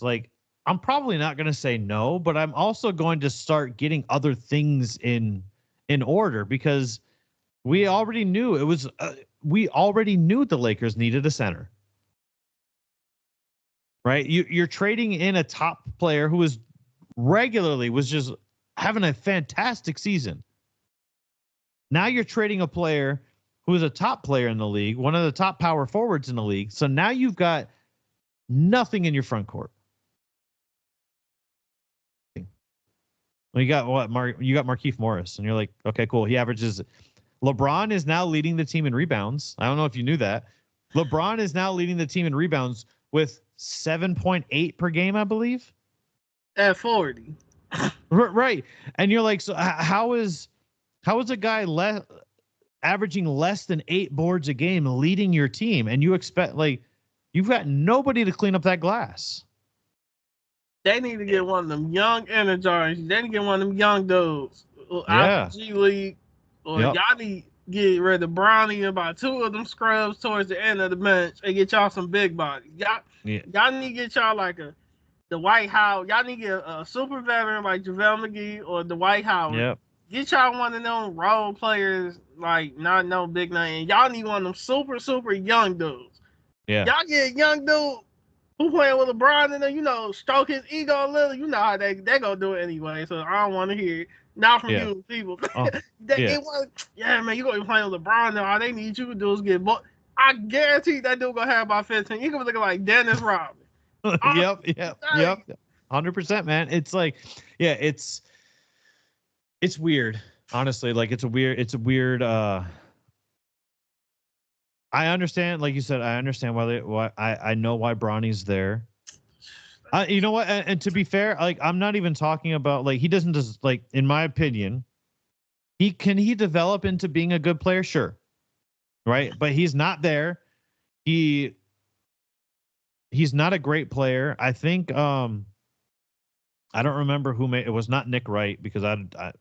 this, like, I'm probably not going to say no, but I'm also going to start getting other things in order because we already knew we already knew the Lakers needed a center. Right? You're trading in a top player who was just having a fantastic season. Now you're trading a player who is a top player in the league, one of the top power forwards in the league. So now you've got nothing in your front court. Well, you got what? You got Markieff Morris, and you're like, okay, cool. He averages. LeBron is now leading the team in rebounds. I don't know if you knew that. LeBron is now leading the team in rebounds with 7.8 per game, I believe. At 40. Right. And you're like, so how is a guy averaging less than 8 boards a game leading your team? And you expect, like, you've got nobody to clean up that glass. They need to get one of them young energizers. They need to get one of them young dudes out the G League. Or y'all need to get rid of Bronny and about 2 of them scrubs towards the end of the bench and get y'all some big bodies. Y'all need to get y'all like the White House. Y'all need to get a super veteran like JaVale McGee or the White House. Yep. Get y'all one of them role players, like not no big name. Y'all need one of them super, super young dudes. Yeah. Y'all get a young dude who playing with LeBron and then, stroke his ego a little. You know how they gonna do it anyway. So I don't want to hear it. Not from you people. Man, you gonna be playing with LeBron now. All they need you to do is get booked. I guarantee that dude gonna have about 15. He gonna be looking like Dennis Rodman. Yep. 100%, man. It's like, it's weird. Honestly, like it's a weird. I understand, like you said, I understand why I know why Bronny's there. You know what? And to be fair, like I'm not even talking about like he doesn't just like, in my opinion, he develop into being a good player, sure, right? But he's not there. He's not a great player. I think I don't remember who made it. Was not Nick Wright, because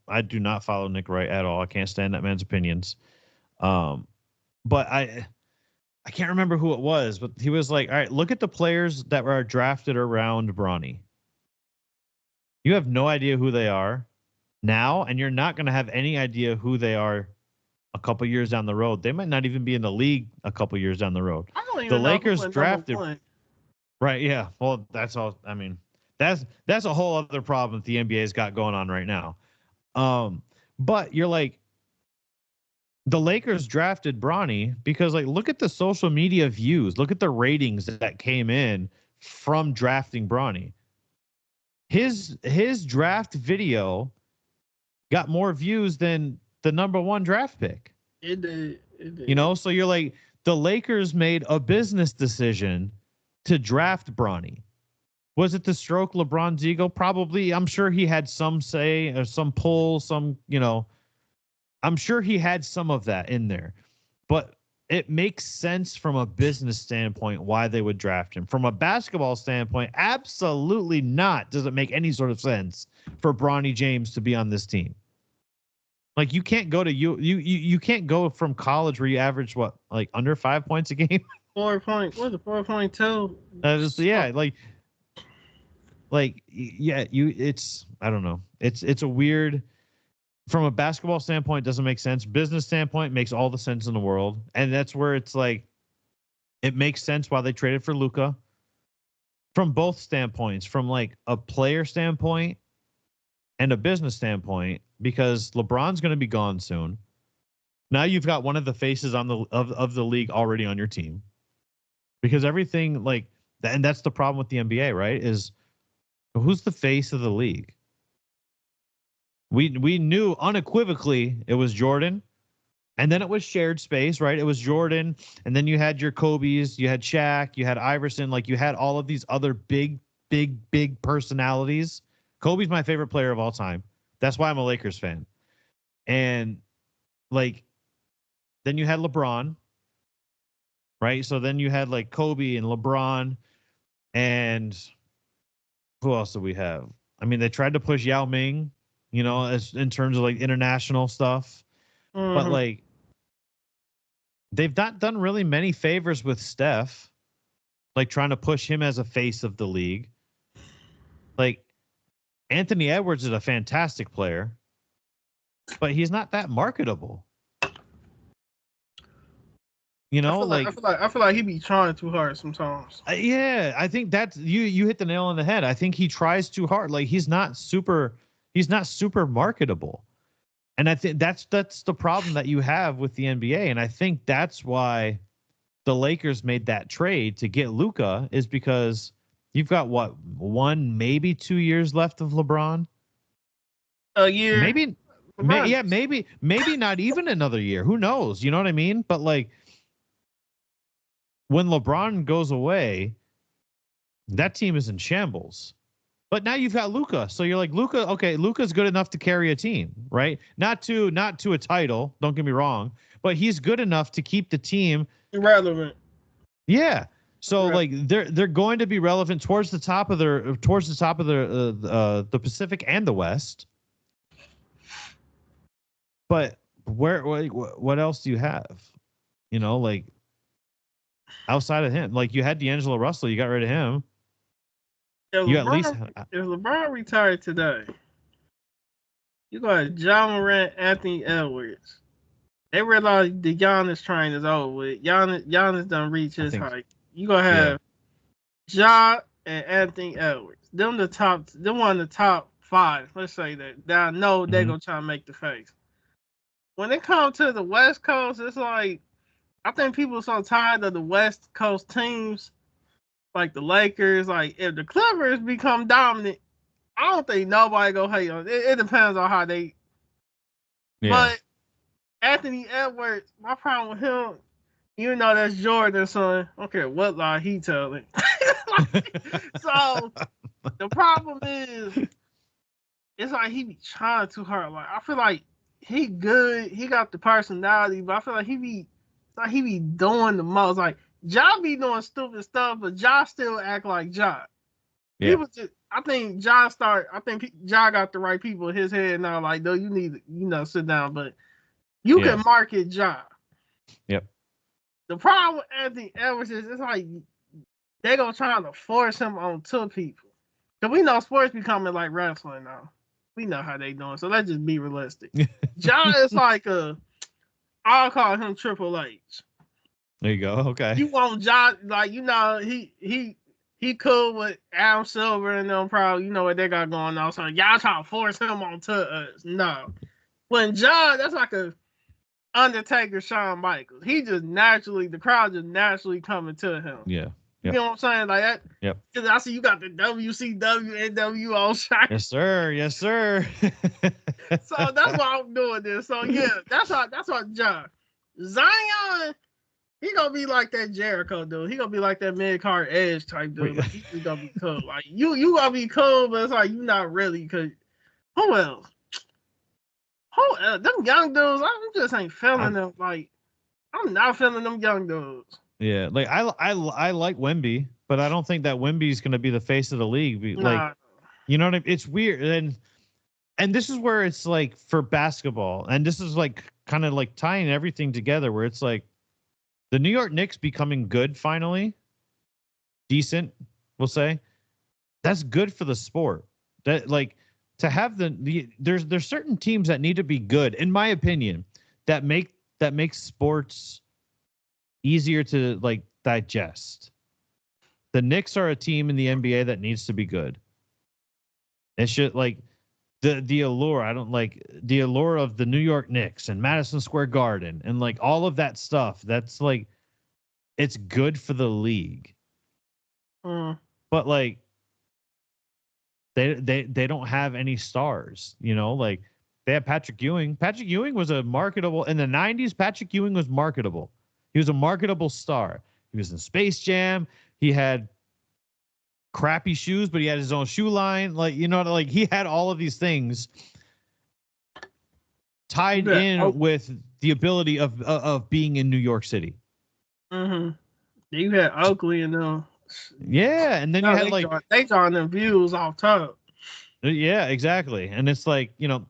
I do not follow Nick Wright at all. I can't stand that man's opinions. But I can't remember who it was, but he was like, all right, look at the players that were drafted around Bronny. You have no idea who they are now, and you're not going to have any idea who they are a couple years down the road. They might not even be in the league a couple years down the road. The Lakers drafted. Right, yeah. Well, that's all. I mean, that's a whole other problem that the NBA's got going on right now. But you're like, the Lakers drafted Bronny because, like, look at the social media views. Look at the ratings that came in from drafting Bronny. His draft video got more views than the number 1 draft pick. It did. So you're like, the Lakers made a business decision to draft Bronny. Was it to stroke LeBron's ego? Probably. I'm sure he had some say or some pull, I'm sure he had some of that in there, but it makes sense from a business standpoint why they would draft him. From a basketball standpoint, absolutely not. Does it make any sort of sense for Bronny James to be on this team? Like, you can't go to you can't go from college where you average what, like under 5 points a game. 4.2. It's I don't know. It's a weird. From a basketball standpoint, doesn't make sense. Business standpoint makes all the sense in the world. And that's where it's like, it makes sense why they traded for Luka from both standpoints, from like a player standpoint and a business standpoint, because LeBron's going to be gone soon. Now you've got one of the faces of the league already on your team, because everything like that. And that's the problem with the NBA, right? Is who's the face of the league? We knew unequivocally it was Jordan, and then it was shared space, right? It was Jordan, and then you had your Kobe's, you had Shaq, you had Iverson, like you had all of these other big personalities. Kobe's my favorite player of all time. That's why I'm a Lakers fan. And like, then you had LeBron, right? So then you had like Kobe and LeBron, and who else do we have? I mean, they tried to push Yao Ming, as in terms of like international stuff, but like they've not done really many favors with Steph, like trying to push him as a face of the league. Like Anthony Edwards is a fantastic player, but he's not that marketable. You know, I feel like he be trying too hard sometimes. Yeah, I think that's you hit the nail on the head. I think he tries too hard. Like he's not super marketable. And I think that's the problem that you have with the NBA. And I think that's why the Lakers made that trade to get Luka, is because you've got what, 1, maybe 2 years left of LeBron. A year. Maybe not even another year. Who knows? You know what I mean? But like, when LeBron goes away, that team is in shambles. But now you've got Luka. So you're like, Luka, okay, Luka's good enough to carry a team, right? Not to a title, don't get me wrong, but he's good enough to keep the team relevant. Yeah. So like they're going to be relevant towards the top of the Pacific and the West. But what else do you have? You know, like outside of him, like you had D'Angelo Russell, you got rid of him. If LeBron retired today, you got John Morant, Anthony Edwards. They realize the Giannis train is over with. Giannis done reach his height. You gonna have Ja and Anthony Edwards. Them one of the top 5. Let's say that. I know they're gonna try to make the face. When it comes to the West Coast, it's like I think people are so tired of the West Coast teams. Like the Lakers, like if the Clippers become dominant, I don't think nobody go hate on it. It depends on how they. Yeah. But Anthony Edwards, my problem with him, you know that's Jordan's son. I don't care what lie he telling. So the problem is, it's like he be trying too hard. Like I feel like he good, he got the personality, but I feel like he be doing the most. Like Ja be doing stupid stuff, but Ja still act like Ja. Yeah. I think Ja got the right people in his head now. Like, though you need to, sit down, but you can market Ja. Yep. The problem with Anthony Edwards is it's like they gonna try to force him on two people. Cause we know sports becoming like wrestling now. We know how they doing, so let's just be realistic. Ja is like I'll call him Triple H. There you go. Okay. You want Ja, like he cool with Adam Silver and them, probably what they got going on. So y'all trying to force him onto us. No. When Ja, that's like a Undertaker, Shawn Michaels. He just naturally, the crowd just naturally coming to him. Yeah. You know what I'm saying? Like that. Yep. Because I see you got the WCW, NW all shot. Yes, sir. Yes, sir. So that's why I'm doing this. So yeah, that's why Ja. Zion, he gonna be like that Jericho dude. He gonna be like that mid-card Edge type dude. Like, he's gonna be cool. Like you gonna be cool, but it's like you not really. Cause who else? Them young dudes, I just ain't feeling them. Like I'm not feeling them young dudes. Yeah, like I like Wemby, but I don't think that Wemby's gonna be the face of the league. Like, you know what I mean? It's weird, and this is where it's like for basketball, and this is like kind of like tying everything together, where it's like the New York Knicks becoming good finally, decent, we'll say. That's good for the sport. That like to have there's certain teams that need to be good, in my opinion, that make sports easier to like digest. The Knicks are a team in the NBA that needs to be good. It should like the allure. I don't like the allure of the New York Knicks and Madison Square Garden and like all of that stuff. That's like it's good for the league. But like they don't have any stars, like they have Patrick Ewing. Patrick Ewing was a marketable in the 90s. Patrick Ewing was marketable. He was a marketable star. He was in Space Jam. He had crappy shoes, but he had his own shoe line. Like, like he had all of these things tied in with the ability of being in New York City. Mm-hmm. You had Oakley and them. Yeah, and then you had they drawing them views off top. Yeah, exactly. And it's like, and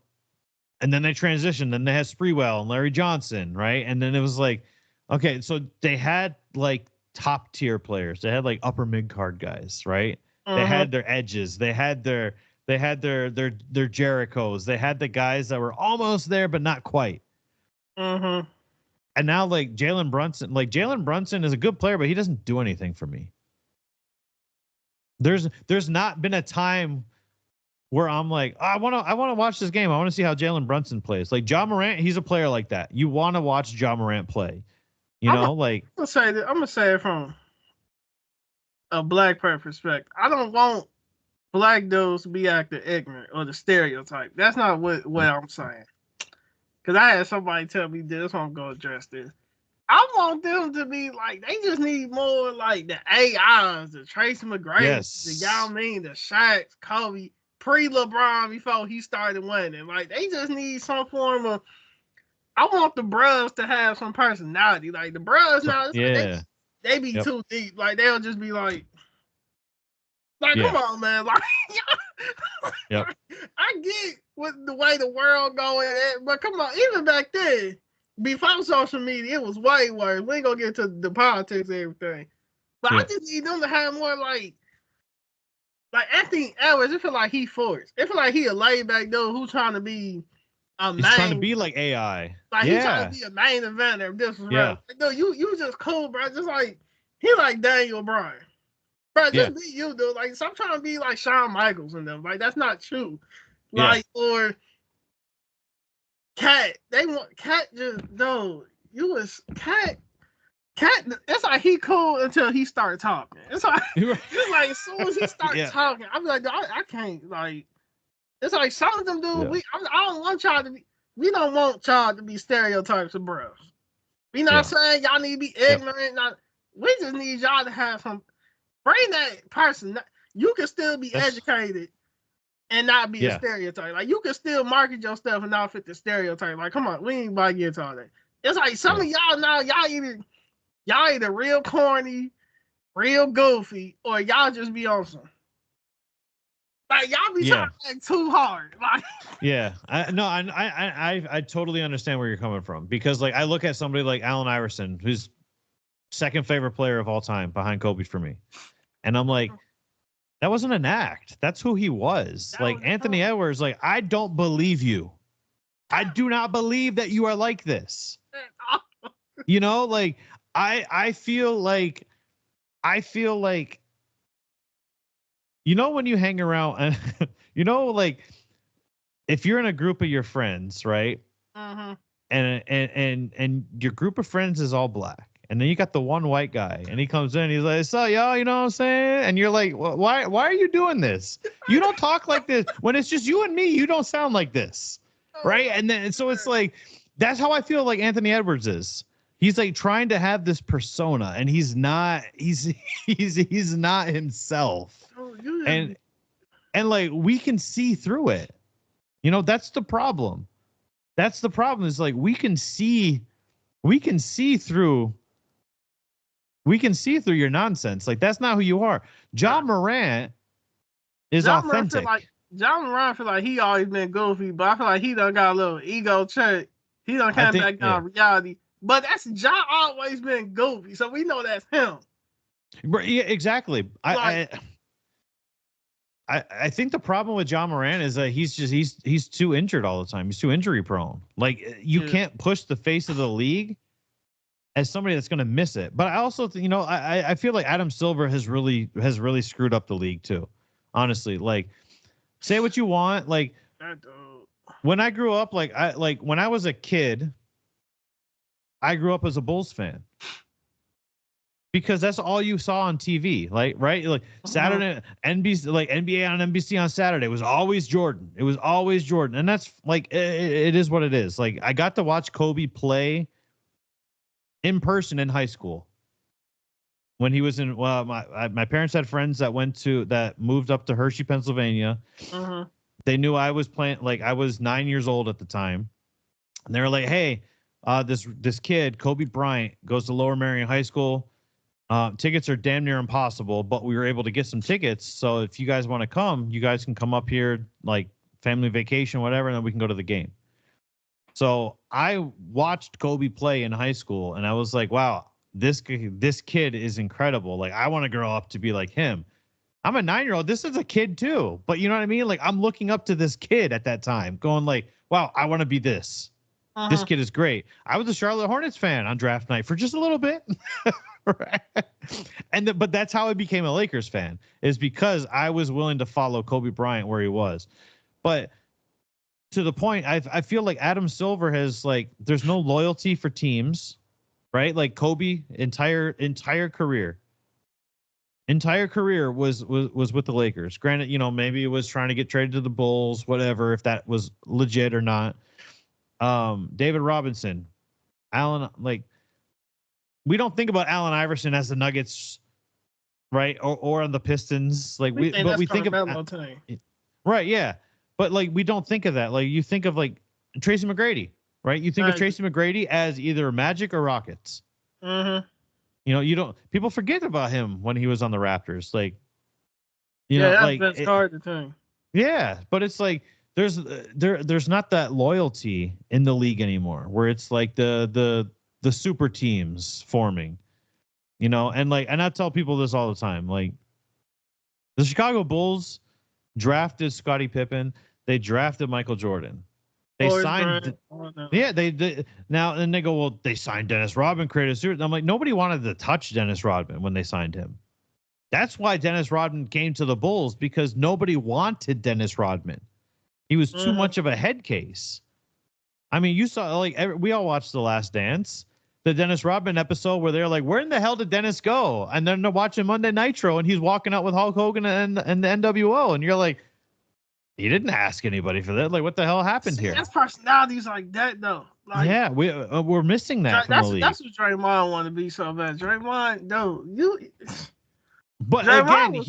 then they transitioned. Then they had Sprewell and Larry Johnson, right? And then it was like, okay, so they had like top tier players. They had like upper mid card guys, right? They had their edges. They had their Jerichos. They had the guys that were almost there but not quite. Mm-hmm. And now like Jalen Brunson is a good player, but he doesn't do anything for me. There's not been a time where I'm like, I want to watch this game. I want to see how Jalen Brunson plays. Like Ja Morant, he's a player like that. You want to watch Ja Morant play. I'm gonna say it from a black perspective. I don't want black dudes to be acting ignorant or the stereotype. That's not what I'm saying. Because I had somebody tell me this, I'm going to address this. I want them to be like, they just need more like the AIs, the Tracy McGrady, the Yao Ming, the Shaqs, Kobe, pre-LeBron before he started winning. Like, they just need some form of, I want the bros to have some personality. Like, the bros now, they be too deep. Like, they'll just be like, come on, man. Like, I get with the way the world going, but come on, even back then, before social media, it was way worse. We ain't gonna get to the politics and everything. But I just need them to have more like Anthony Edwards. It feel like he forced. It feel like he a laid back dude who's trying to be a He's trying to be like AI. Like he's trying to be a main eventer. This was right. Like, dude, you just cool, bro. Just like he like Daniel Bryan. Bro, just be you, dude. Like, stop trying to be like Shawn Michaels and them. Like, that's not true. Like, or Cat. They want Cat just, dude. You was Cat. It's like he cool until he start talking. It's like as soon as he starts talking, I'm like, I can't. Like, it's like some of them dude. I don't want y'all to be. We don't want y'all to be stereotypes of bros. We not saying y'all need to be ignorant. We just need y'all to have some. Bring that person. You can still be educated and not be a stereotype. Like, you can still market your stuff and not fit the stereotype. Like, come on, we ain't about to get to all that. It's like some of y'all now, y'all either real corny, real goofy, or y'all just be on some. Like, y'all be trying to act too hard. Like, I totally understand where you're coming from, because like I look at somebody like Allen Iverson, who's second favorite player of all time behind Kobe for me. And I'm like, that wasn't an act. That's who he was. Like Anthony Edwards, like, I don't believe you. I do not believe that you are like this. You know, like I feel like, you know, when you hang around, you know, like if you're in a group of your friends, right? And your group of friends is all black. And then you got the one white guy, and he comes in, he's like, so y'all, you know what I'm saying? And you're like, why are you doing this? You don't talk like this. When it's just you and me, you don't sound like this. Right? And so it's like, that's how I feel like Anthony Edwards is. He's like trying to have this persona, and he's not not himself. And like, we can see through it. You know, that's the problem. That's the problem, is like, we can see through your nonsense. Like, that's not who you are. Ja Morant is authentic. Ja Morant feel like he always been goofy, but I feel like he done got a little ego check. He done came back down reality. But that's Ja always been goofy, so we know that's him. Yeah, exactly. I think the problem with Ja Morant is that he's too injured all the time. He's too injury prone. Like, you can't push the face of the league as somebody that's going to miss it. But I also, I feel like Adam Silver has really screwed up the league too. Honestly, like, say what you want. Like, when I grew up, when I was a kid, I grew up as a Bulls fan, because that's all you saw on TV. Like, right? Like Saturday, NBC, like NBA on NBC on Saturday was always Jordan. It was always Jordan. And that's like, it is what it is. Like, I got to watch Kobe play in person in high school when he was in, my parents had friends that moved up to Hershey, Pennsylvania. They knew I was playing, like, I was 9 years old at the time. And they were like, hey, this kid, Kobe Bryant, goes to Lower Merion High School. Tickets are damn near impossible, but we were able to get some tickets. So if you guys want to come, you guys can come up here, like family vacation, whatever, and then we can go to the game. So I watched Kobe play in high school, and I was like, wow, this kid is incredible. Like, I want to grow up to be like him. I'm a 9-year-old. This is a kid too. But you know what I mean? Like I'm looking up to this kid at that time, going like, wow, I want to be this. This kid is great. I was a Charlotte Hornets fan on draft night for just a little bit. Right. But that's how I became a Lakers fan, is because I was willing to follow Kobe Bryant where he was. But to the point, I feel like Adam Silver has like, there's no loyalty for teams, right? Like Kobe entire career was with the Lakers. Granted, you know, maybe it was trying to get traded to the Bulls, whatever, if that was legit or not. David Robinson, Allen, like we don't think about Allen Iverson as the Nuggets, right? Or on the Pistons. Like we think of right, yeah. But like we don't think of that. Like you think of like Tracy McGrady, right? You think of Tracy McGrady as either Magic or Rockets. Mm-hmm. You know, people forget about him when he was on the Raptors. Like, that's hard to think. Yeah, but it's like there's not that loyalty in the league anymore, where it's like the super teams forming, you know, and I tell people this all the time. Like the Chicago Bulls drafted Scottie Pippen, they drafted Michael Jordan. They signed, they now and they go, well, they signed Dennis Rodman, created a suit. I'm like, nobody wanted to touch Dennis Rodman when they signed him. That's why Dennis Rodman came to the Bulls, because nobody wanted Dennis Rodman. He was too much of a head case. I mean, you saw we all watched The Last Dance, the Dennis Rodman episode where they're like, where in the hell did Dennis go? And then they're watching Monday Nitro and he's walking out with Hulk Hogan and the NWO, and you're like, he didn't ask anybody for that. Like, what the hell happened here? His personality's like that, though. Like, yeah, we're missing that from the league. That's what Draymond wanted to be so bad. Draymond, no, you. But Draymond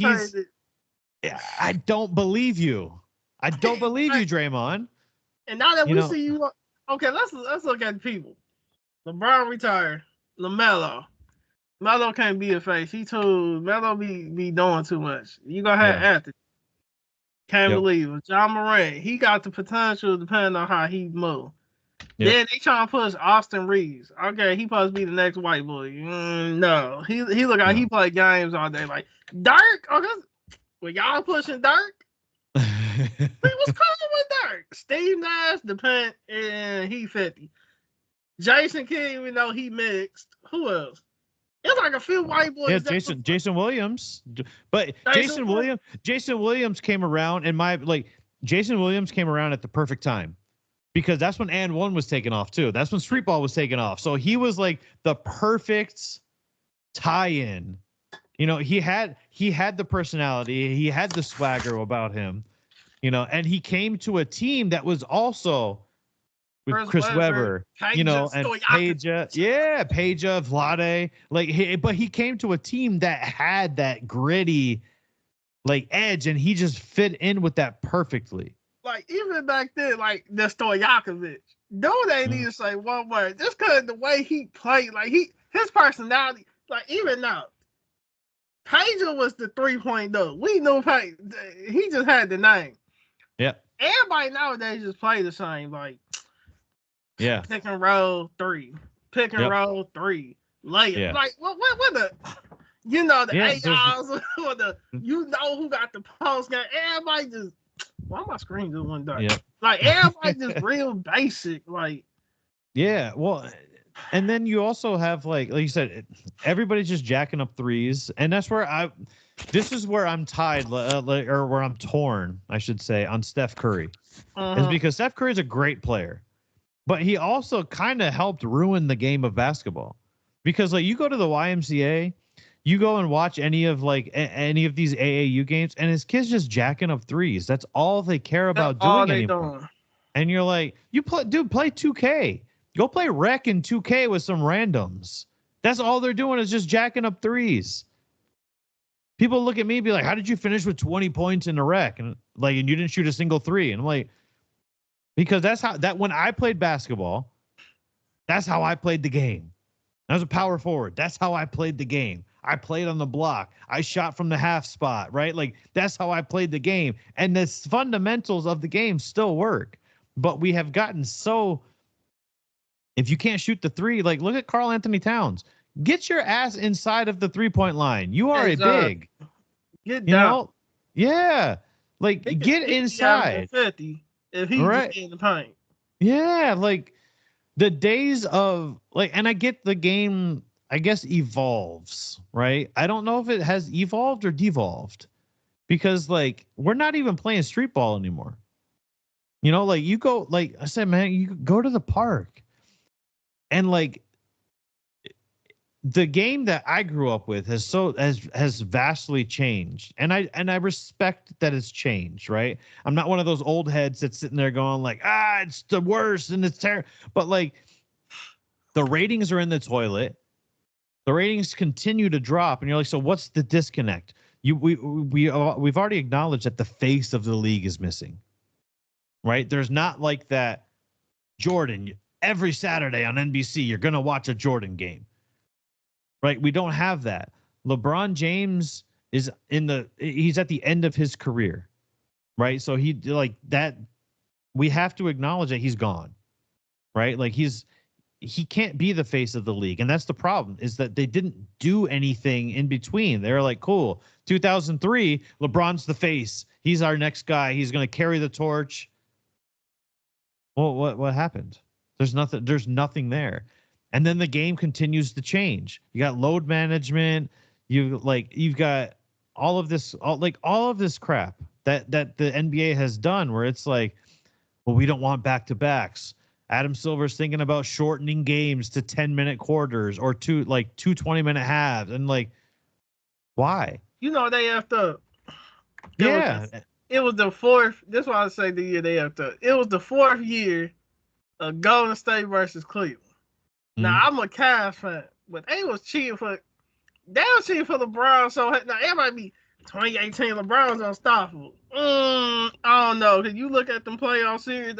again, I don't believe you. I don't believe you, Draymond. And now that we see you, okay, let's look at people. LeBron retired. LaMelo. Melo can't be a face. He told Melo be doing too much. You gonna have Anthony. Can't believe it. John Morant, he got the potential depending on how he move. Yep. Then they trying to push Austin Reeves. Okay, he supposed to be the next white boy. No, he look like he play games all day. Like Dirk. Okay, well y'all pushing Dirk. He was calling with Dirk. Steve Nash, depend, and he 50. Jason King, we know he mixed. Who else? It's like a few white boys. Yeah, Jason Williams. But Jason Williams came around, and Jason Williams came around at the perfect time, because that's when And One was taken off too. That's when Street Ball was taken off. So he was like the perfect tie-in. You know, he had the personality, he had the swagger about him, you know, and he came to a team that was also with Chris Webber, you know, and Peja, Vlade, but he came to a team that had that gritty, like, edge, and he just fit in with that perfectly. Like, even back then, like, the Stojakovic, dude ain't need to say one word, just because the way he played, like, his personality, like, even now, Peja was the 3-point dude. We knew Peja, he just had the name. Yeah. Everybody nowadays just play the same, like, yeah, pick and roll 3, pick and roll 3, layup. Yeah. Like what the, you know, the 8 hours or the, you know who got the post game. Everybody just, why my screen just went dark? Yeah. Like everybody just real basic. Like, yeah, well, and then you also have like you said, everybody's just jacking up threes, and that's where this is where I'm tied, or where I'm torn, I should say, on Steph Curry, is because Steph Curry is a great player. But he also kind of helped ruin the game of basketball, because like you go to the YMCA, you go and watch any of these AAU games, and his kids just jacking up threes. That's all they care about doing anymore. And you're like, play 2K. Go play rec in 2K with some randoms. That's all they're doing, is just jacking up threes. People look at me and be like, how did you finish with 20 points in the rec? And you didn't shoot a single three. And I'm like, because when I played basketball, that's how I played the game. I was a power forward. That's how I played the game. I played on the block. I shot from the half spot, right? Like, that's how I played the game. And the fundamentals of the game still work. But we have gotten so, if you can't shoot the three, like, look at Karl Anthony Towns. Get your ass inside of the 3-point line. You are a big. Get You down. know? Yeah. Like, get inside. 50 if he Right. just in the paint. Yeah, like the days of like, and I get the game, I guess, evolves, right? I don't know if it has evolved or devolved because like we're not even playing street ball anymore. You know, like you go, like I said, man, you go to the park and like the game that I grew up with has vastly changed, and I respect that it's changed. Right, I'm not one of those old heads that's sitting there going like, it's the worst and it's terrible. But like the ratings are in the toilet, the ratings continue to drop, and you're like, so what's the disconnect? We've already acknowledged that the face of the league is missing. Right, there's not like that Jordan every Saturday on NBC. You're gonna watch a Jordan game. Right? We don't have that. LeBron James he's at the end of his career. Right? So he like that we have to acknowledge that he's gone. Right? Like he can't be the face of the league. And that's the problem is that they didn't do anything in between. They're like, cool. 2003, LeBron's the face. He's our next guy. He's going to carry the torch. Well, what happened? There's nothing there. And then the game continues to change. You got load management. You've got all of this crap that the NBA has done where it's like, well, we don't want back-to-backs. Adam Silver's thinking about shortening games to 10-minute quarters or two 20-minute halves. And like, why? You know, they have to. It was the fourth. This is why I say the year they have to. It was the fourth year of Golden State versus Cleveland. Now I'm a Cavs fan, but they was cheating for LeBron. So now it might be 2018. LeBron's unstoppable. I don't know. Cause you look at them playoff series,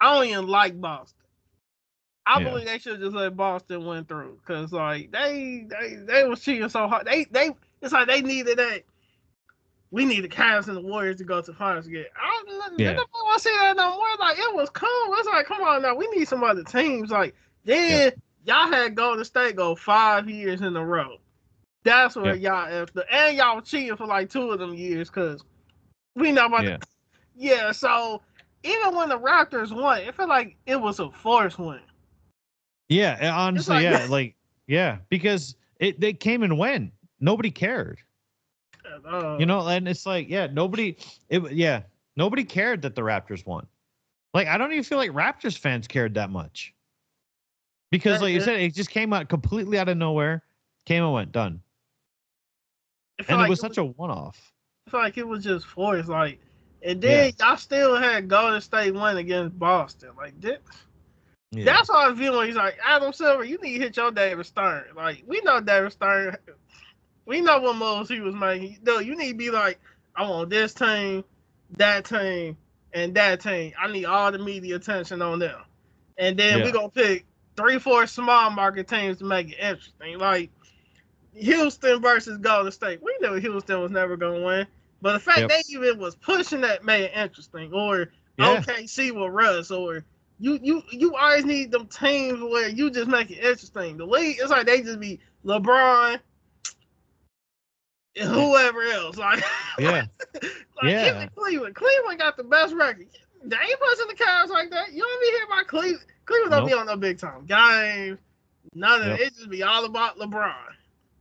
I don't even like Boston. I believe they should just let Boston win through. Cause like they was cheating so hard. They it's like they needed that. We need the Cavs and the Warriors to go to the finals again. I don't want to see that no more. Like it was cool. It's like, come on now, we need some other teams. Like then y'all had Golden State go 5 years in a row. That's where y'all after, and y'all were cheating for like 2 of them years because we know about so even when the Raptors won, it felt like it was a forced win. Yeah, honestly, because they came and went. Nobody cared. And it's like, nobody cared that the Raptors won. Like, I don't even feel like Raptors fans cared that much. Because like you said, it just came out completely out of nowhere, came and went, done. And it was such a one-off. I feel like it was just forced, like, and then y'all still had Golden State win against Boston. Like, that's how I feel when he's like, Adam Silver, you need to hit your David Stern. Like, we know David Stern. We know what moves he was making. No, you need to be like, I want this team, that team, and that team. I need all the media attention on them. And then we're going to pick 3-4 small market teams to make it interesting. Like Houston versus Golden State. We knew Houston was never going to win. But the fact they even was pushing that made it interesting. Or OKC with Russ. Or you always need them teams where you just make it interesting. The league, it's like they just be LeBron, and whoever else, even Cleveland. Cleveland got the best record. They ain't pushing the Cavs like that. You don't be here about Cleveland. Cleveland don't be on no big time games. None of it. It just be all about LeBron.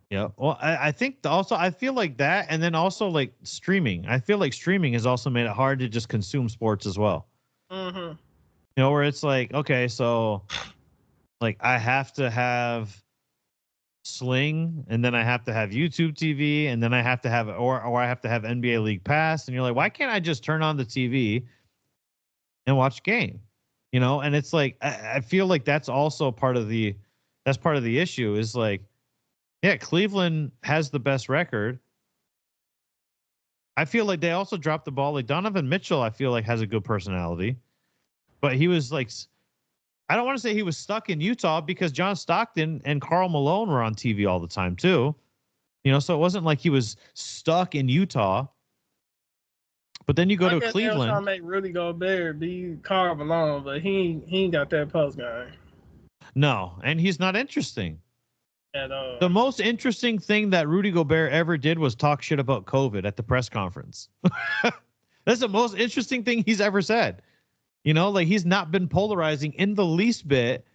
Yeah. Well, I think also I feel like that, and then also like streaming. I feel like streaming has also made it hard to just consume sports as well. Mm-hmm. Where it's like, okay, so like I have to have Sling, and then I have to have YouTube TV, and then I have to have or I have to have NBA League Pass, and you're like, why can't I just turn on the TV and watch a game? And it's like I feel like that's also part of the issue is like, Cleveland has the best record. I feel like they also dropped the ball. Like Donovan Mitchell, I feel like has a good personality, but he was like, I don't want to say he was stuck in Utah because John Stockton and Karl Malone were on TV all the time too. So it wasn't like he was stuck in Utah. But then you go to Cleveland. Trying to make Rudy Gobert be Karl Malone, but he ain't got that post guy. No, and he's not interesting. at all. The most interesting thing that Rudy Gobert ever did was talk shit about COVID at the press conference. That's the most interesting thing he's ever said. You know, like he's not been polarizing in the least bit,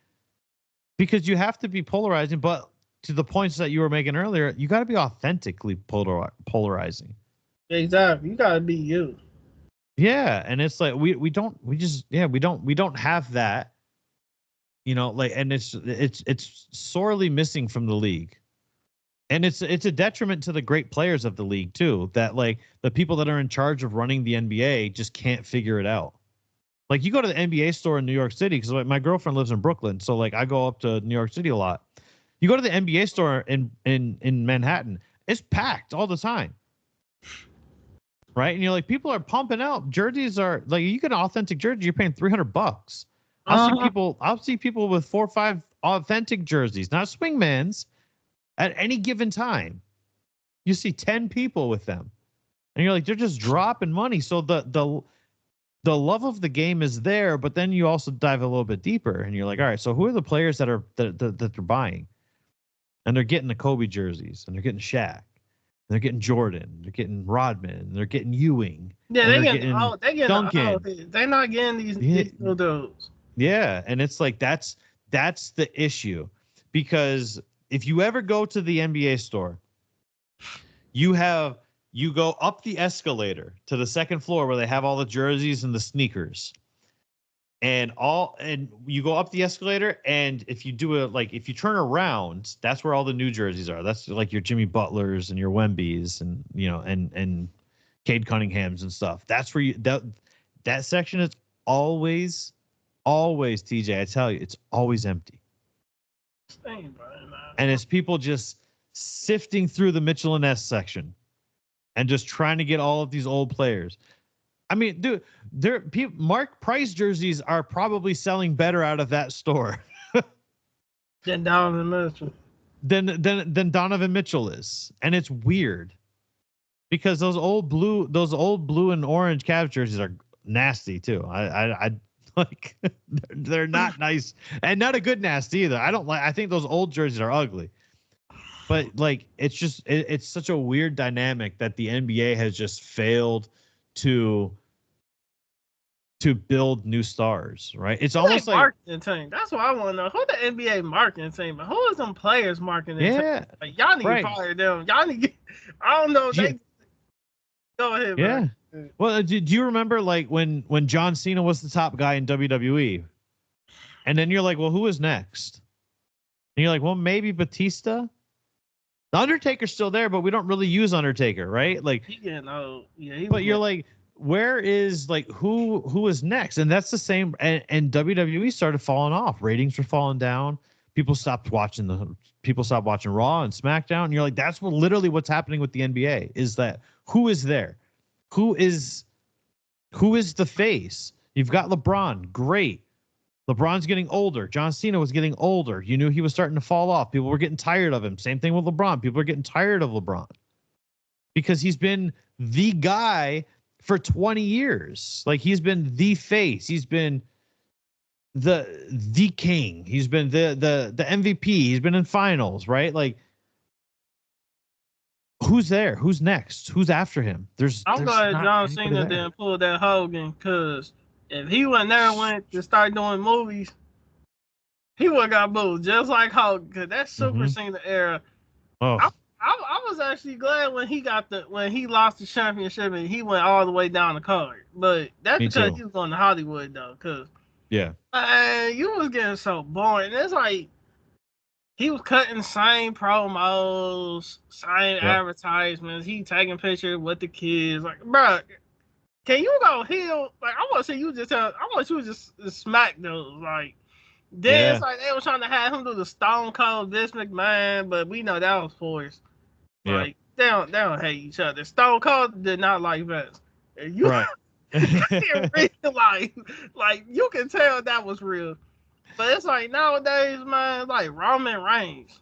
because you have to be polarizing. But to the points that you were making earlier, you got to be authentically polarizing. Exactly. You got to be you. Yeah. And it's like, we don't have that, you know, like, and it's sorely missing from the league. And it's a detriment to the great players of the league too, that like the people that are in charge of running the NBA just can't figure it out. Like you go to the NBA store in New York City, because like my girlfriend lives in Brooklyn, so like I go up to New York City a lot. You go to the NBA store in Manhattan, it's packed all the time, right? And you're like, people are pumping out jerseys. Are like, you get an authentic jersey, you're paying $300. I'll see people with 4 or 5 authentic jerseys, not swingmans, at any given time. You see 10 people with them, and you're like, they're just dropping money. So the love of the game is there, but then you also dive a little bit deeper, and you're like, all right, so who are the players that they're buying? And they're getting the Kobe jerseys, and they're getting Shaq, and they're getting Jordan, they're getting Rodman, they're getting Ewing. Yeah, they're getting Duncan. They're not getting these little dudes. Yeah, and it's like that's the issue, because if you ever go to the NBA store, you go up the escalator to the second floor where they have all the jerseys and the sneakers, and you go up the escalator, and if you if you turn around, that's where all the new jerseys are. That's like your Jimmy Butlers and your Wembys, and you know, and Cade Cunninghams and stuff. That's where that section is always TJ. I tell you, it's always empty. And it's people just sifting through the Mitchell and Ness section and just trying to get all of these old players. I mean, dude, Mark Price jerseys are probably selling better out of that store than Donovan Mitchell. Than Donovan Mitchell is. And it's weird, because those old blue and orange Cavs jerseys are nasty too. I like they're not nice, and not a good nasty either. I think those old jerseys are ugly. But like, it's just it's such a weird dynamic that the NBA has just failed to build new stars, right? It's almost like marketing team. That's what I want to know. Who the NBA marketing team? Who is them players marketing team? Like, y'all need to fire them. Y'all need. I don't know. Go ahead. Yeah. Bro. Well, do you remember like when John Cena was the top guy in WWE, and then you're like, well, who is next? And you're like, well, maybe Batista. The Undertaker's still there, but we don't really use Undertaker, right? Like, but you're like, where is like who is next? And that's the same. And WWE started falling off. Ratings were falling down. People stopped watching Raw and SmackDown. And you're like, that's literally what's happening with the NBA. Is that who is there? Who is the face? You've got LeBron, great. LeBron's getting older. John Cena was getting older. You knew he was starting to fall off. People were getting tired of him. Same thing with LeBron. People are getting tired of LeBron because he's been the guy for 20 years. Like, he's been the face. He's been the king. He's been the MVP. He's been in finals, right? Like, who's there? Who's next? Who's after him? I'm glad John Cena didn't pull that Hogan, because if he went to start doing movies, he would have got booed just like Hogan, because that Super Cena era. Oh. I was actually glad when he lost the championship and he went all the way down the card. But that's because he was going to Hollywood though, because you was getting so boring. It's like he was cutting same promos, same advertisements. He taking pictures with the kids. Like, bro, can you go heel? Like, I want to see you just smack those. Like, then it's like they were trying to have him do the Stone Cold Vince McMahon, but we know that was forced. Like, they don't hate each other. Stone Cold did not like Vince. And you like you can tell that was real. But it's like nowadays, man, like Roman Reigns.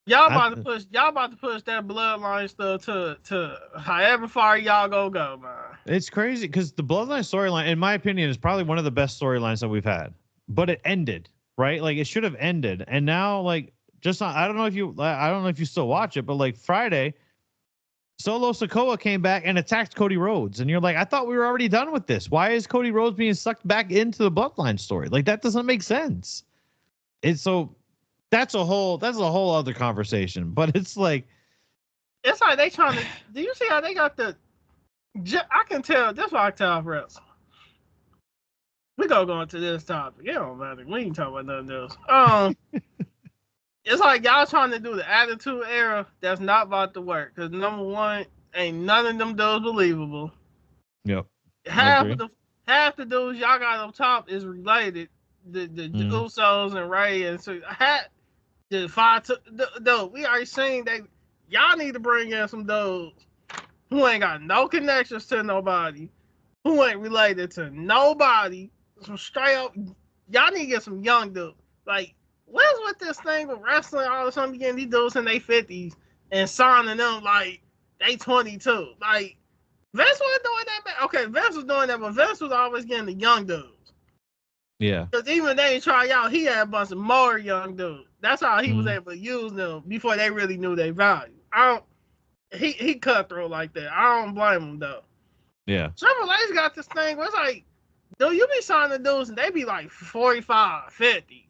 Y'all about to push that bloodline stuff to however far y'all go, man. It's crazy because the bloodline storyline, in my opinion, is probably one of the best storylines that we've had. But it ended. right? Like it should have ended. And now, like, I don't know if you still watch it, but like Friday, Solo Sikoa came back and attacked Cody Rhodes, and you're like, I thought we were already done with this. Why is Cody Rhodes being sucked back into the Bloodline story? Like that doesn't make sense. It's so that's a whole other conversation. But it's like they trying to. Do you see how they got the? I can tell. That's why I tell reps. We gonna go into this topic. It don't matter. We ain't talking about nothing else. It's like y'all trying to do the Attitude Era. That's not about to work. Because number one, ain't none of them dudes believable. Yep. Half the dudes y'all got up top is related. The Usos and Ray and so we already seen that y'all need to bring in some dudes who ain't got no connections to nobody, who ain't related to nobody. Some straight up, y'all need to get some young dudes. Like, what's with this thing with wrestling? All of a sudden, getting these dudes in their 50s and signing them like they 22. Like, Vince wasn't doing that. Okay, Vince was doing that, but Vince was always getting the young dudes. Yeah. Because even they try out, he had a bunch of more young dudes. That's how he was able to use them before they really knew their value. He cutthroat like that. I don't blame him though. Yeah. Triple H got this thing where it's like, dude, you be signing dudes and they be like 45, 50,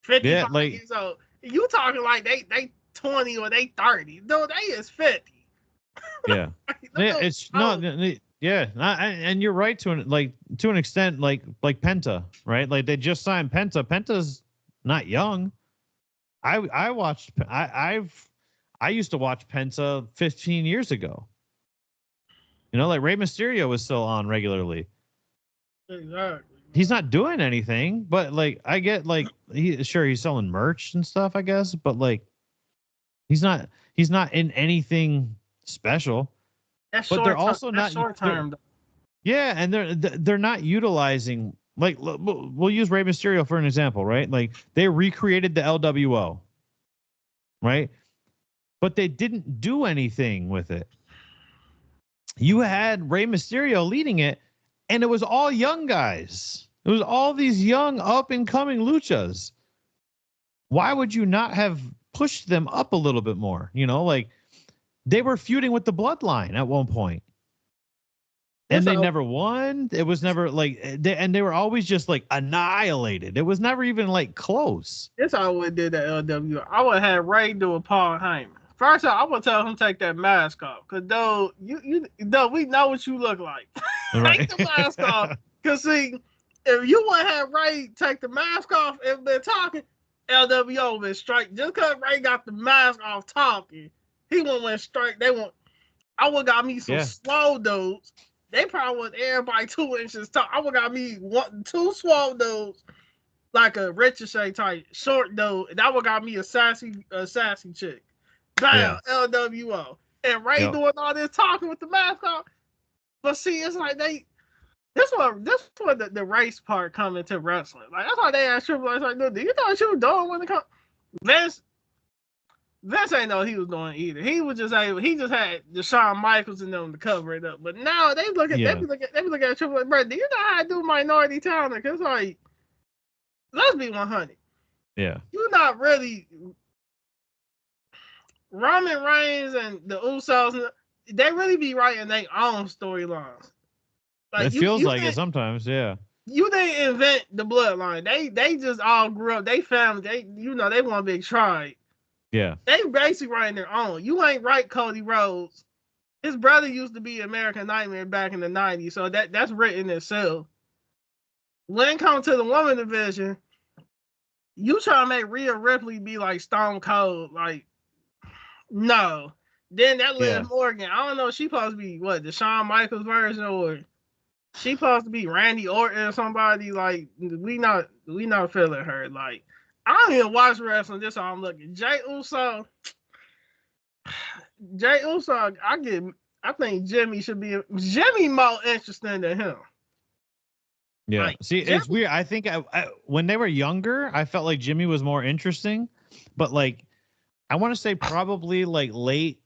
55 years old. You talking like they 20 or they 30. Dude, they is 50. Yeah. It's and you're right to an extent, like Penta, right? Like they just signed Penta. Penta's not young. I used to watch Penta 15 years ago. You know, like Rey Mysterio was still on regularly. Exactly. He's not doing anything, but like I get like he's selling merch and stuff, I guess, but like he's not in anything special. But they're also not short term. Yeah, and they're not utilizing, like, we'll use Rey Mysterio for an example, right? Like they recreated the LWO, right? But they didn't do anything with it. You had Rey Mysterio leading it, and it was all young guys. It was all these young up and coming luchas. Why would you not have pushed them up a little bit more? You know, like they were feuding with the Bloodline at one point. And they never won. It was never like, they were always just like annihilated. It was never even like close. That's how I would do that LWO. I would have Ray do a Paul Heyman. First off, I would tell him take that mask off. Cause though we know what you look like. Right. Take the mask off. Cause see, if you would have Ray take the mask off and been talking, LWO been straight. Just cause Ray got the mask off talking, he went straight. I would got me some slow dudes. They probably want everybody 2 inches tall. I would got me 2 small dudes, like a Ricochet type short dude, and I would got me a sassy chick. Bam, LWO. And Ray doing all this talking with the mask on. But see, it's like this one the race part coming to wrestling. Like that's why they asked Triple H, like, do you know what you were doing when it comes? Vince ain't know what he was doing either. He just had Shawn Michaels and them to cover it up. But now they be looking at Triple H, bro, do you know how I do Minority Talent? Because like, let's be 100. Yeah. You're not really Roman Reigns and the Usos, they really be writing their own storylines. Like it feels like it sometimes, yeah. You didn't invent the bloodline. They just all grew up. They family. They one big tribe. Yeah. They basically writing their own. You ain't right, Cody Rhodes. His brother used to be American Nightmare back in the 90s, so that's written itself. When it comes to the woman division, you try to make Rhea Ripley be like Stone Cold, like, no. Then that Liv Morgan, I don't know, she supposed to be what, the Shawn Michaels version, or she supposed to be Randy Orton or somebody. Like, we not feeling her. Like, I don't even watch wrestling. This how I'm looking. Jey Uso, I think Jimmy more interesting than him. Yeah. Like, see, it's weird. I think when they were younger, I felt like Jimmy was more interesting, but like, I want to say probably like late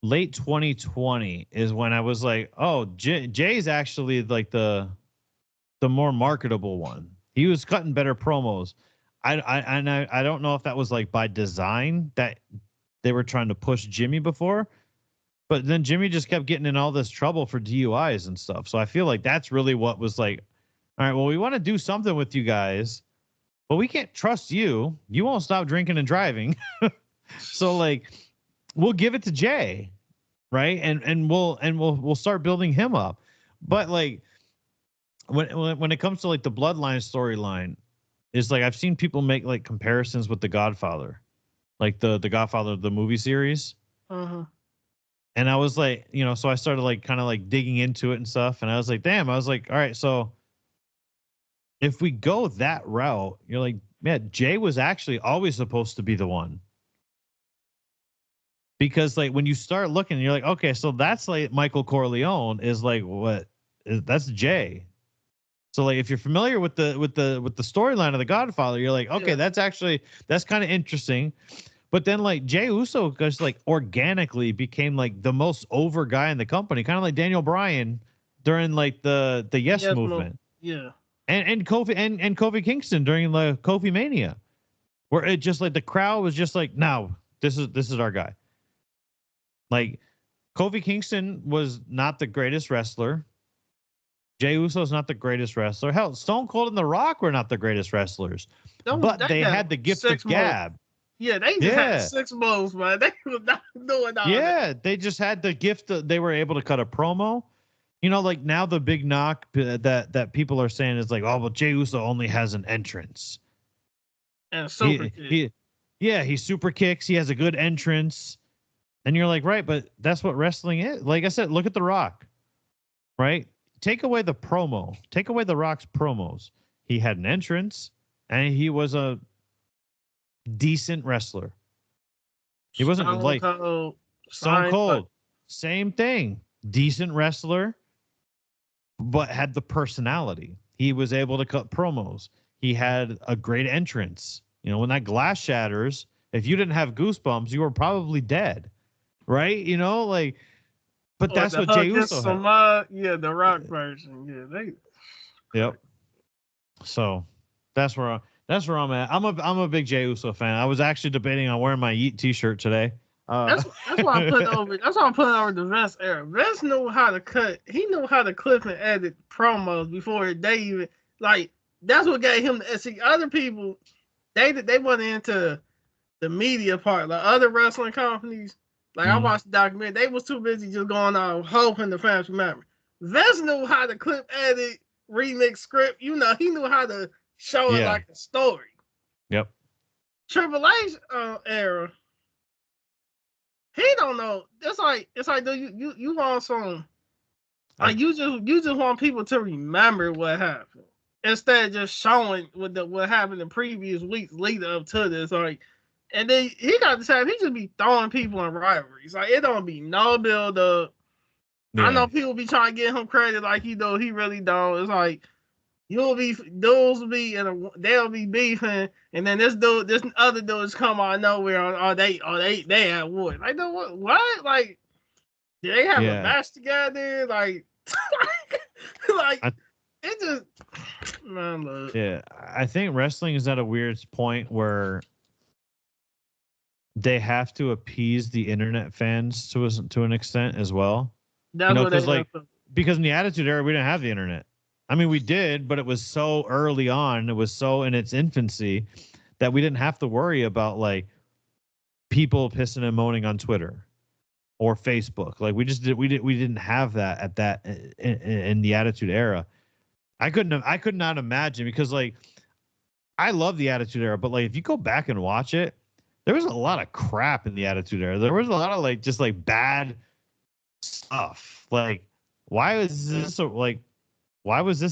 2020 is when I was like, oh, Jay's actually like the the more marketable one. He was cutting better promos. I don't know if that was like by design that they were trying to push Jimmy before, but then Jimmy just kept getting in all this trouble for DUIs and stuff. So I feel like that's really what was like, all right, well, we want to do something with you guys, but we can't trust you. You won't stop drinking and driving. So like, we'll give it to Jay, right? And we'll start building him up. But like, when it comes to like the bloodline storyline, is like I've seen people make like comparisons with The Godfather, like the Godfather the movie series. Uh-huh. And I was like, so I started like kind of like digging into it and stuff, and I was like, damn, I was like, all right, so if we go that route, you're like, man, Jay was actually always supposed to be the one. Because like when you start looking, you're like, okay, so that's like Michael Corleone is like that's Jay. So like if you're familiar with the storyline of The Godfather, you're like, okay, that's kind of interesting. But then like Jay Uso just like organically became like the most over guy in the company, kind of like Daniel Bryan during like the Yes movement. Yeah. And Kofi and Kofi Kingston during the Kofi Mania, where it just like the crowd was just like, no, this is our guy. Like Kofi Kingston was not the greatest wrestler. Jey Uso's not the greatest wrestler. Hell, Stone Cold and The Rock were not the greatest wrestlers, but they had the gift of gab. Yeah, they just had 6 moves, man. They were not doing all that. They just had the gift that they were able to cut a promo. Like now the big knock that people are saying is like, oh, well, Jey Uso only has an entrance. And a super kick. He super kicks. He has a good entrance. And you're like, right, but that's what wrestling is. Like I said, look at The Rock, right? Take away the promo. Take away The Rock's promos. He had an entrance, and he was a decent wrestler. He wasn't Stone Cold. Same thing. Decent wrestler, but had the personality. He was able to cut promos. He had a great entrance. When that glass shatters, if you didn't have goosebumps, you were probably dead, right? But that's what Jey Uso had. The Rock version. Yeah, Yep. So that's where I'm at. I'm a big Jey Uso fan. I was actually debating on wearing my Yeet T-shirt today. That's why I put over. That's why I put over the Vince era. Vince knew how to cut. He knew how to clip and edit promos before they even like. That's what gave him the. See, other people, they went into the media part. Like other wrestling companies, like I watched the documentary. They was too busy just going on hoping the fans remember. Vince knew how to clip, edit, remix script. He knew how to show it like a story. Yep. Triple H era. He don't know. It's like you want some like you just want people to remember what happened instead of just showing what happened in previous weeks lead up to this. Like, and then he got the time. He just be throwing people in rivalries. Like it don't be no build up. Yeah. I know people be trying to get him credit like he really don't. It's like they'll be beefing, and then this other dudes come out of nowhere. They at war. Like what? Like did they have a match together? Like it just man. Look. Yeah, I think wrestling is at a weird point where they have to appease the internet fans to an extent as well. That's because in the Attitude Era we didn't have the internet. I mean, we did, but it was so early on. It was so in its infancy that we didn't have to worry about like people pissing and moaning on Twitter or Facebook. Like we didn't have that at that in the Attitude Era. I could not imagine because like I love the Attitude Era, but like if you go back and watch it, there was a lot of crap in the Attitude Era. There was a lot of like just like bad stuff. Like why was this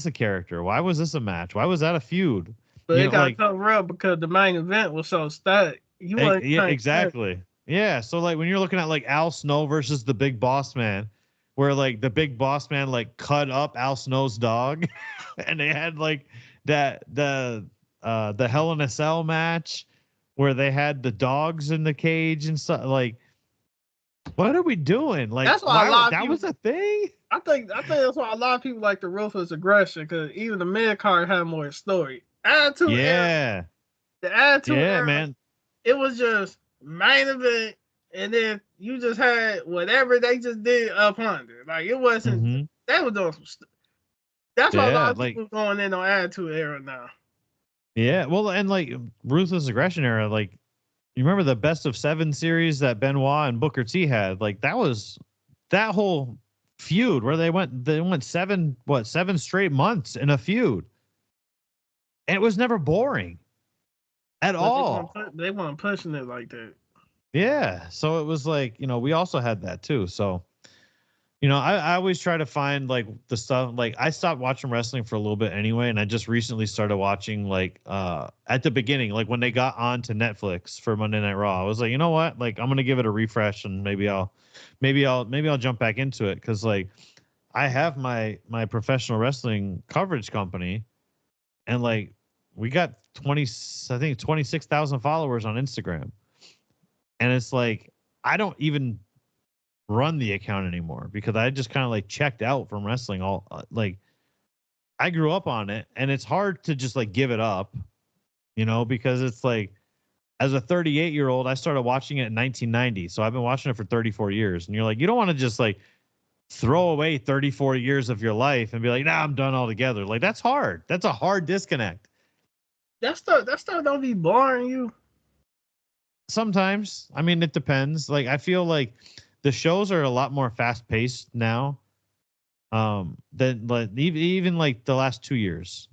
a character? Why was this a match? Why was that a feud? But it got so real because the main event was so static. Exactly. Yeah. So like when you're looking at like Al Snow versus the Big Boss Man, where like the Big Boss Man like cut up Al Snow's dog, and they had like the Hell in a Cell match where they had the dogs in the cage and stuff. Like What are we doing? Like, that's why that was a thing. I think that's why a lot of people like the ruthless aggression, because even the mid card had more story. Attitude era, the attitude era, man. It was just main event, and then you just had whatever they just did up under. Like it wasn't. They were doing some stuff. That's why a lot of people going in on attitude era now. Yeah, well, and like ruthless aggression era, like you remember the best of 7 series that Benoit and Booker T had? Like that was that whole feud where they went 7 straight months in a feud. And it was never boring at all. They weren't pushing it like that. Yeah, so it was like, we also had that too. So I always try to find like the stuff. Like I stopped watching wrestling for a little bit anyway, and I just recently started watching like at the beginning, like when they got on to Netflix for Monday Night Raw. I was like, you know what? Like I'm gonna give it a refresh, and maybe I'll jump back into it, because like I have my professional wrestling coverage company, and like we got 26,000 followers on Instagram, and it's like I don't even run the account anymore, because I just kind of like checked out from wrestling. Like I grew up on it, and it's hard to just like give it up, because it's like as a 38-year-old, I started watching it in 1990. So I've been watching it for 34 years. And you're like, you don't want to just like throw away 34 years of your life and be like, nah, I'm done altogether. Like that's hard. That's a hard disconnect. That stuff don't be boring you. Sometimes. I mean, it depends. Like I feel like the shows are a lot more fast paced now. Than like even like the last 2 years.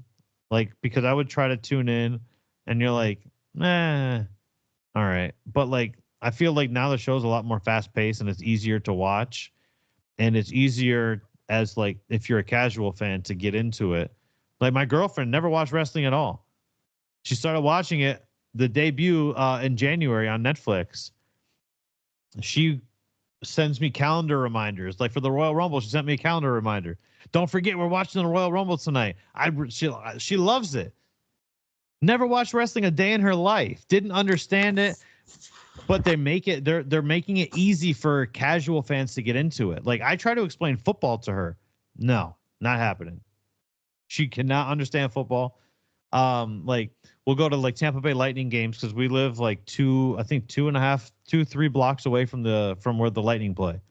Like because I would try to tune in and you're like, nah, all right. But like I feel like now the show's a lot more fast paced and it's easier to watch. And it's easier as like if you're a casual fan to get into it. Like my girlfriend never watched wrestling at all. She started watching it the debut in January on Netflix. She sends me calendar reminders. Like for the Royal Rumble, she sent me a calendar reminder. Don't forget, we're watching the Royal Rumble tonight. She loves it. Never watched wrestling a day in her life. Didn't understand it, but they're making it easy for casual fans to get into it. Like I try to explain football to her. No, not happening. She cannot understand football. Like we'll go to like Tampa Bay Lightning games because we live like 3 blocks away from where the Lightning play.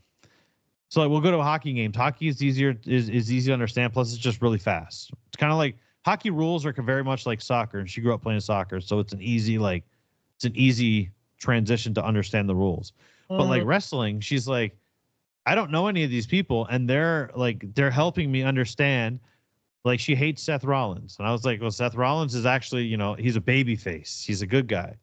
So like we'll go to a hockey game. Hockey is easy to understand. Plus it's just really fast. It's kind of like hockey rules are very much like soccer, and she grew up playing soccer, so it's an easy transition to understand the rules. But like wrestling, she's like, I don't know any of these people, and they're helping me understand. Like she hates Seth Rollins. And I was like, well, Seth Rollins is actually, he's a baby face. He's a good guy.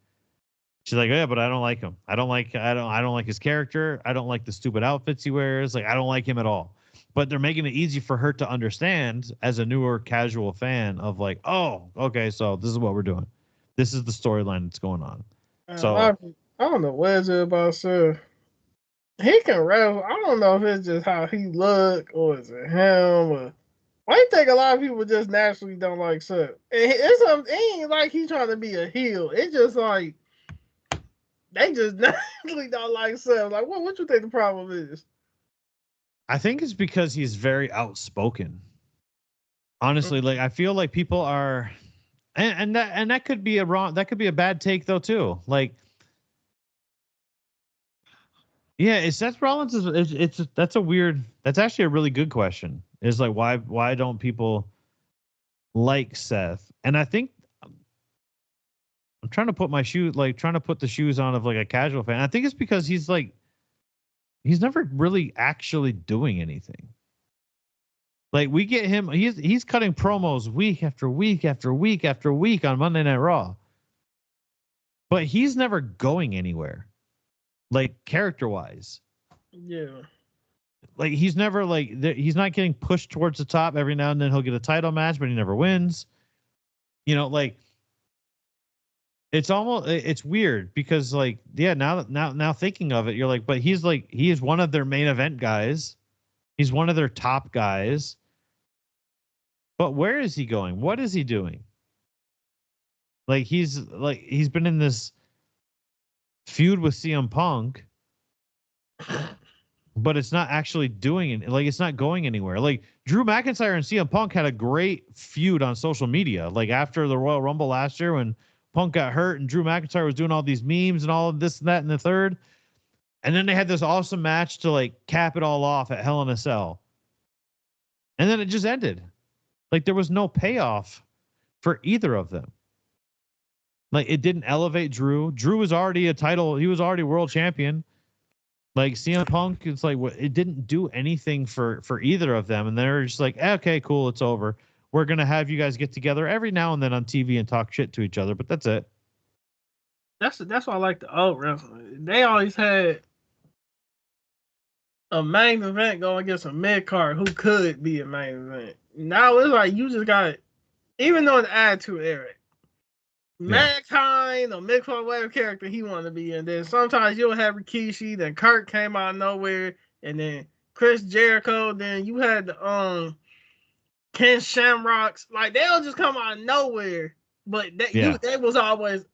She's like, yeah, but I don't like him. I don't like his character. I don't like the stupid outfits he wears. Like, I don't like him at all. But they're making it easy for her to understand as a newer casual fan of like, oh, okay, so this is what we're doing. This is the storyline that's going on. So I don't know what it's about, sir. He can wrestle. I don't know if it's just how he look or is it him or I think a lot of people just naturally don't like Seth. It ain't like he's trying to be a heel. It's just like they just naturally don't like Seth. Like, what you think the problem is? I think it's because he's very outspoken. Honestly, like I feel like people are, and that could be a bad take though too. Like, yeah, Seth Rollins that's actually a really good question. Is like why don't people like Seth? And I think I'm trying to put the shoes on of like a casual fan. I think it's because he's never really actually doing anything. Like we get him, he's cutting promos week after week after week after week on Monday Night Raw. But he's never going anywhere. Like character-wise. Yeah. Like he's never he's not getting pushed towards the top. Every now and then he'll get a title match, but he never wins. Like it's weird because like, yeah, now thinking of it, you're like, but he is one of their main event guys. He's one of their top guys. But where is he going? What is he doing? Like he's been in this feud with CM Punk. but it's not actually doing it. Like, it's not going anywhere. Like, Drew McIntyre and CM Punk had a great feud on social media. Like, after the Royal Rumble last year, when Punk got hurt and Drew McIntyre was doing all these memes and all of this and that and the third. And then they had this awesome match to like cap it all off at Hell in a Cell. And then it just ended. Like, there was no payoff for either of them. Like, it didn't elevate Drew. Drew was already a title. He was already world champion. Like, CM Punk, it's like, it didn't do anything for either of them. And they're just like, okay, cool, it's over. We're going to have you guys get together every now and then on TV and talk shit to each other, but that's it. That's why I like the old wrestling. They always had a main event going against a mid card who could be a main event. Now it's like you just got, even though the Attitude Era, Mankind or Mick Foley, whatever character he wanted to be in. Then sometimes you'll have Rikishi, then Kurt came out of nowhere, and then Chris Jericho. Then you had Ken Shamrocks. Like, they'll just come out of nowhere, but they was always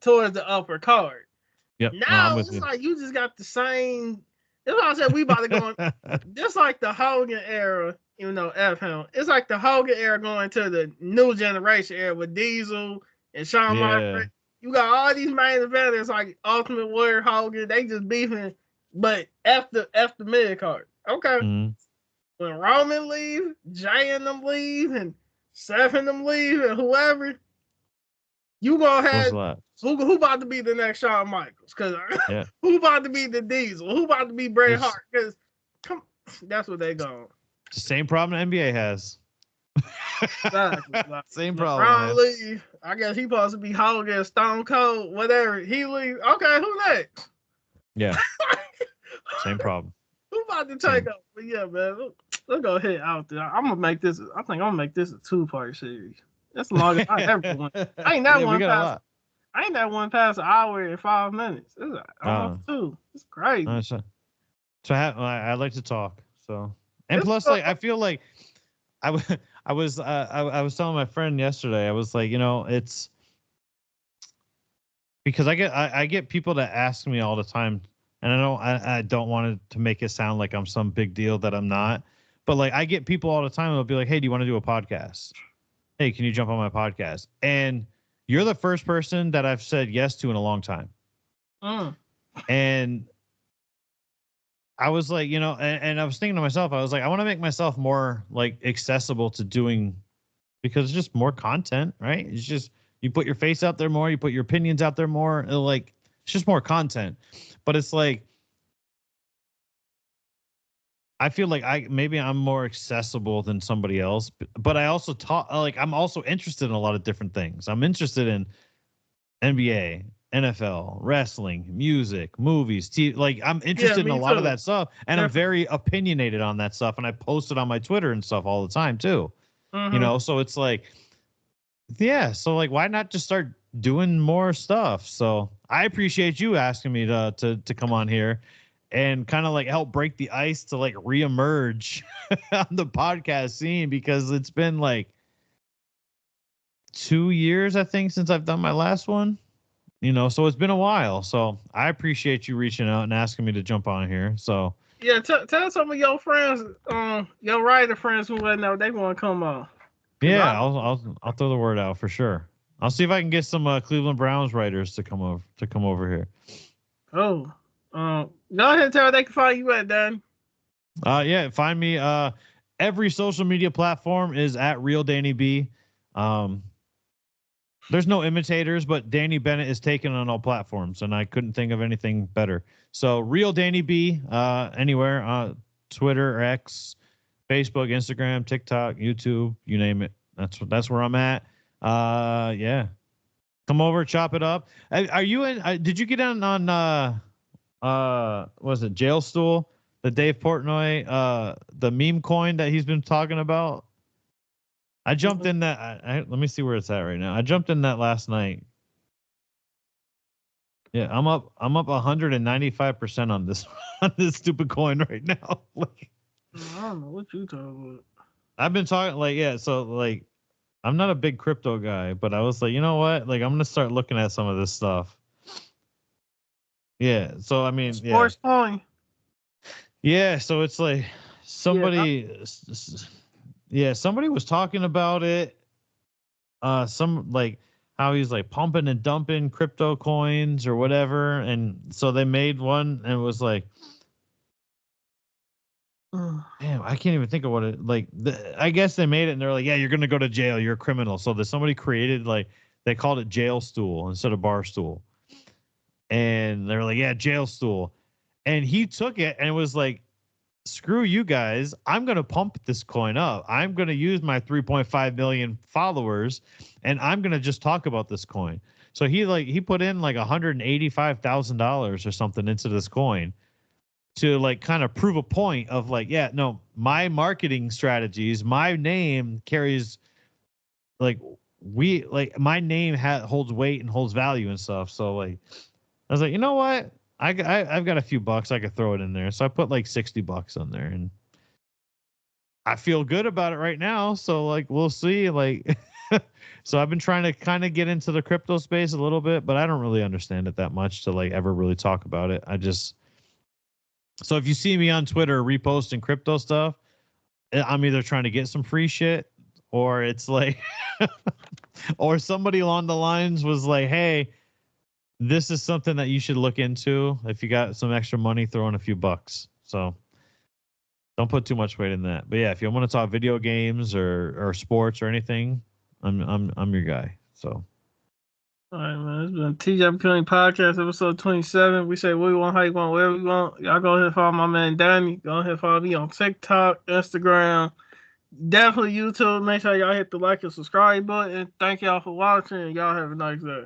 towards the upper card. Yep. Now it's like you just got the same. That's why I said we about to go on. Just like the Hogan era, even though F him, it's like the Hogan era going to the new generation era with Diesel and Shawn Michaels. You got all these main eventers like Ultimate Warrior, Hogan. They just beefing, but after mid card. Okay. Mm-hmm. When Roman leave, Jay and them leave, and Seth and them leave, and whoever, you gonna have who about to be the next Shawn Michaels? Because who about to be the Diesel? Who about to be Bret Hart? Because that's what they going. It's the same problem the NBA has. Exactly. Same problem. Ron leave. I guess he supposed to be Hogan, Stone Cold, whatever. He leave. Okay, who next? Yeah. Same problem. Who about to take up? But yeah, man, let's go ahead out there. I'm gonna make this. I think I'm gonna make this a 2-part series. That's the longest I ever went. I ain't that one past an hour and 5 minutes. It's almost 2. It's crazy. So I like to talk. So, and plus, like, I feel like I was telling my friend yesterday. I was like, it's because I get people that ask me all the time, and I don't want it to make it sound like I'm some big deal that I'm not. But like, I get people all the time. They'll be like, "Hey, do you want to do a podcast? Hey, can you jump on my podcast?" And you're the first person that I've said yes to in a long time. And I was like, and I was thinking to myself, I was like, I want to make myself more like accessible to doing, because it's just more content, right? It's just, you put your face out there more, you put your opinions out there more, like, it's just more content. But it's like, I feel like I'm more accessible than somebody else, but I also I'm also interested in a lot of different things. I'm interested in NBA, NFL, wrestling, music, movies, TV. Like, I'm interested in a lot of that stuff, and I'm very opinionated on that stuff, and I post it on my Twitter and stuff all the time too. Mm-hmm. So it's like, so like, why not just start doing more stuff? So I appreciate you asking me to come on here and kind of like help break the ice to like reemerge on the podcast scene, because it's been like 2 years, I think, since I've done my last one, so it's been a while. So I appreciate you reaching out and asking me to jump on here. So yeah, tell some of your friends, your writer friends who know they want to come on. Yeah, I'll throw the word out for sure. I'll see if I can get some Cleveland Browns writers to come over here. Oh, go ahead and tell her they can find you at, Dan. Yeah, find me. Every social media platform is at Real Danny B. There's no imitators, but Danny Bennett is taken on all platforms, and I couldn't think of anything better. So Real Danny B, anywhere, Twitter, X, Facebook, Instagram, TikTok, YouTube, you name it. That's where I'm at. Yeah, come over, chop it up. Are you in? Did you get on was it Jail Stool? The Dave Portnoy, the meme coin that he's been talking about. I jumped in that. Let me see where it's at right now. I jumped in that last night. Yeah, I'm up 195% on this stupid coin right now. Like, I don't know what you talking about. I've been talking so like, I'm not a big crypto guy, but I was like, you know what? Like, I'm gonna start looking at some of this stuff. Yeah. So I mean, sports coin. Yeah, so it's like somebody, somebody was talking about it. Some like how he's like pumping and dumping crypto coins or whatever, and so they made one and it was like, damn, I can't even think of what it like. I guess they made it and they're like, yeah, you're gonna go to jail. You're a criminal. So that somebody created like they called it jail stool instead of bar stool, and they're like, yeah, jail stool, and he took it and it was like, screw you guys. I'm going to pump this coin up. I'm going to use my 3.5 million followers and I'm going to just talk about this coin. So he put in like $185,000 or something into this coin to like kind of prove a point of like, yeah, no, my marketing strategies, my name carries like my name holds weight and holds value and stuff. So like, I was like, you know what? I've got a few bucks. I could throw it in there. So I put like $60 on there and I feel good about it right now. So like, we'll see. Like, so I've been trying to kind of get into the crypto space a little bit, but I don't really understand it that much to like ever really talk about it. So if you see me on Twitter reposting crypto stuff, I'm either trying to get some free shit or it's like, or somebody along the lines was like, hey, this is something that you should look into. If you got some extra money, throw in a few bucks. So don't put too much weight in that. But yeah, if you want to talk video games or sports or anything, I'm your guy. So all right, man. It's been TJ McKinley Podcast, episode 27. We say what we want, how you want, wherever we want. Y'all go ahead and follow my man Danny. Go ahead and follow me on TikTok, Instagram, definitely YouTube. Make sure y'all hit the like and subscribe button. Thank y'all for watching. Y'all have a nice day.